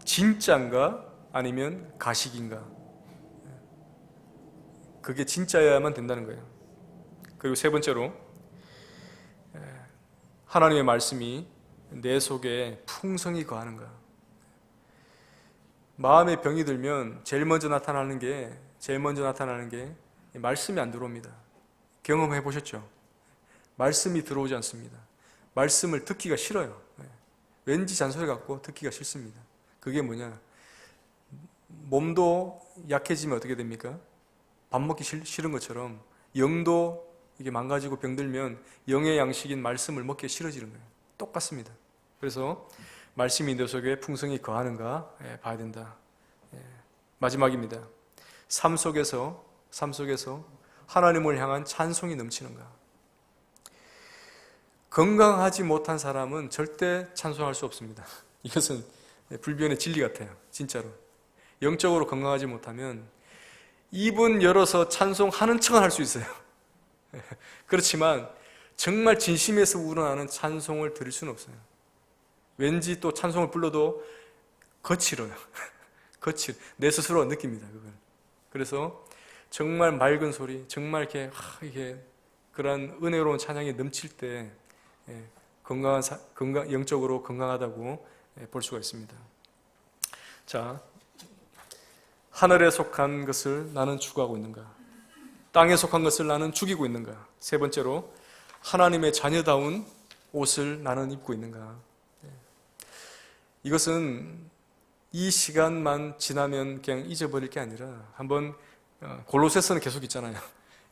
진짜인가 아니면 가식인가? 그게 진짜여야만 된다는 거예요. 그리고 세 번째로 하나님의 말씀이 내 속에 풍성히 거하는가? 마음에 병이 들면 제일 먼저 나타나는 게 말씀이 안 들어옵니다. 경험해 보셨죠? 말씀이 들어오지 않습니다. 말씀을 듣기가 싫어요. 왠지 잔소리 같고 듣기가 싫습니다. 그게 뭐냐? 몸도 약해지면 어떻게 됩니까? 밥 먹기 싫은 것처럼 영도 이게 망가지고 병들면 영의 양식인 말씀을 먹기 싫어지는 거예요. 똑같습니다. 그래서 말씀이 내 속에 풍성히 거하는가 봐야 된다. 마지막입니다. 삶 속에서 하나님을 향한 찬송이 넘치는가? 건강하지 못한 사람은 절대 찬송할 수 없습니다. 이것은 불변의 진리 같아요. 진짜로. 영적으로 건강하지 못하면 입은 열어서 찬송하는 척은 할 수 있어요. 그렇지만 정말 진심에서 우러나는 찬송을 드릴 수는 없어요. 왠지 또 찬송을 불러도 거칠어요. 내 스스로 느낍니다. 그걸. 그래서 정말 맑은 소리, 정말 이게 그러한 은혜로운 찬양이 넘칠 때 영적으로 건강하다고 볼 수가 있습니다. 자, 하늘에 속한 것을 나는 추구하고 있는가? 땅에 속한 것을 나는 죽이고 있는가? 세 번째로, 하나님의 자녀다운 옷을 나는 입고 있는가? 이것은 이 시간만 지나면 그냥 잊어버릴 게 아니라 한번 골로새서는 계속 있잖아요.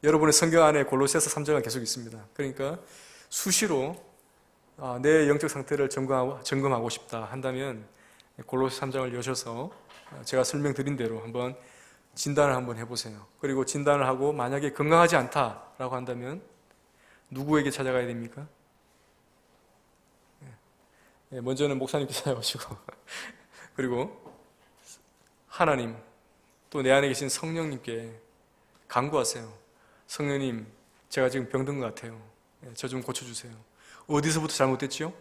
여러분의 성경 안에 골로새서 3장은 계속 있습니다. 그러니까 수시로 내 영적 상태를 점검하고 싶다 한다면 골로새 3장을 여셔서 제가 설명드린 대로 한번 진단을 한번 해보세요. 그리고 진단을 하고 만약에 건강하지 않다라고 한다면 누구에게 찾아가야 됩니까? 먼저는 목사님께 찾아가시고 그리고 하나님 또 내 안에 계신 성령님께 간구하세요. 성령님, 제가 지금 병든 것 같아요. 저 좀 고쳐주세요. 어디서부터 잘못됐지요?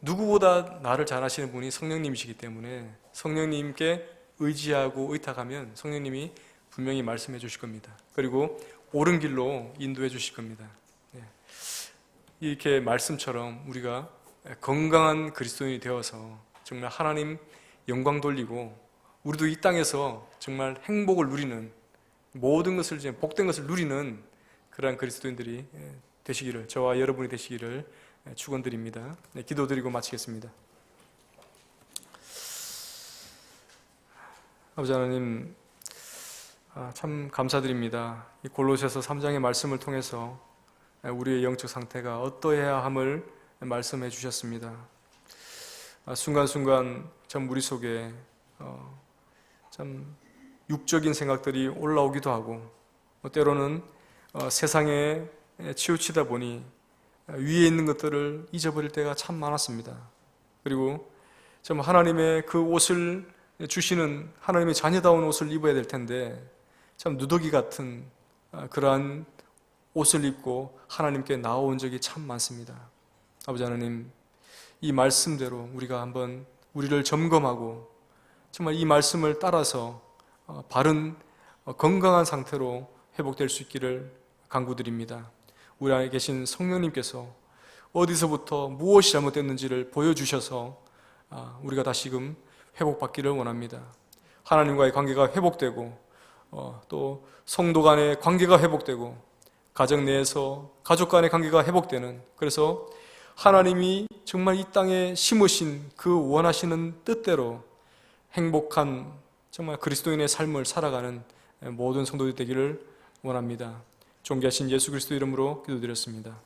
누구보다 나를 잘 아시는 분이 성령님이시기 때문에 성령님께 의지하고 의탁하면 성령님이 분명히 말씀해 주실 겁니다. 그리고 옳은 길로 인도해 주실 겁니다. 이렇게 말씀처럼 우리가 건강한 그리스도인이 되어서 정말 하나님 영광 돌리고 우리도 이 땅에서 정말 행복을 누리는 모든 것을 이제 복된 것을 누리는 그러한 그리스도인들이 되시기를, 저와 여러분이 되시기를 축원드립니다. 기도드리고 마치겠습니다. 아버지 하나님, 참 감사드립니다. 이 골로새서 3장의 말씀을 통해서 우리의 영적 상태가 어떠해야 함을 말씀해 주셨습니다. 순간순간 참 우리 속에 참 육적인 생각들이 올라오기도 하고 때로는 세상에 치우치다 보니 위에 있는 것들을 잊어버릴 때가 참 많았습니다. 그리고 참 하나님의 그 옷을 주시는 하나님의 자녀다운 옷을 입어야 될 텐데 참 누더기 같은 그러한 옷을 입고 하나님께 나온 적이 참 많습니다. 아버지 하나님, 이 말씀대로 우리가 한번 우리를 점검하고 정말 이 말씀을 따라서 바른 건강한 상태로 회복될 수 있기를 간구드립니다. 우리 안에 계신 성령님께서 어디서부터 무엇이 잘못됐는지를 보여주셔서 우리가 다시금 회복받기를 원합니다. 하나님과의 관계가 회복되고 또 성도 간의 관계가 회복되고 가정 내에서 가족 간의 관계가 회복되는, 그래서 하나님이 정말 이 땅에 심으신 그 원하시는 뜻대로 행복한 정말 그리스도인의 삶을 살아가는 모든 성도들 되기를 원합니다. 존귀하신 예수 그리스도 이름으로 기도드렸습니다.